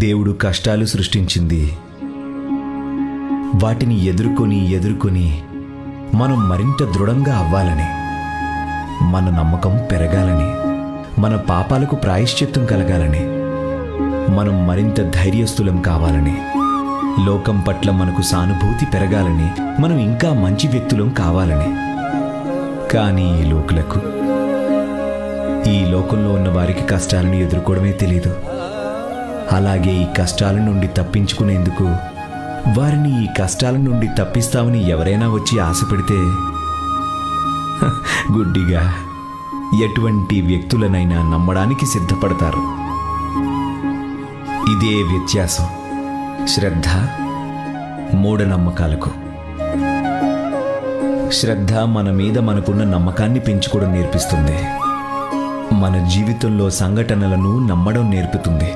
దేవుడు కష్టాలు సృష్టించింది వాటిని ఎదుర్కొని మనం మరింత దృఢంగా అవ్వాలని, మన నమ్మకం పెరగాలని, మన పాపాలకు ప్రాయశ్చిత్తం కలగాలని, మనం మరింత ధైర్యస్తులం కావాలని, లోకం పట్ల మనకు సానుభూతి పెరగాలని, మనం ఇంకా మంచి వ్యక్తులం కావాలని. కానీ ఈ లోకులకు, ఈ లోకంలో ఉన్న వారికి కష్టాలను ఎదుర్కోవడమే తెలీదు. అలాగే ఈ కష్టాల నుండి తప్పించుకునేందుకు, వారిని ఈ కష్టాల నుండి తప్పిస్తామని ఎవరైనా వచ్చి ఆశ పెడితే గుడ్డిగా ఎటువంటి వ్యక్తులనైనా నమ్మడానికి సిద్ధపడతారు. ఇదే వ్యత్యాసం శ్రద్ధ, మూఢనమ్మకాలకు. శ్రద్ధ మన మీద మనకున్న నమ్మకాన్ని పెంచుకోవడం నేర్పిస్తుంది. మన జీవితంలో సంఘటనలను నమ్మడం నేర్పుతుంది.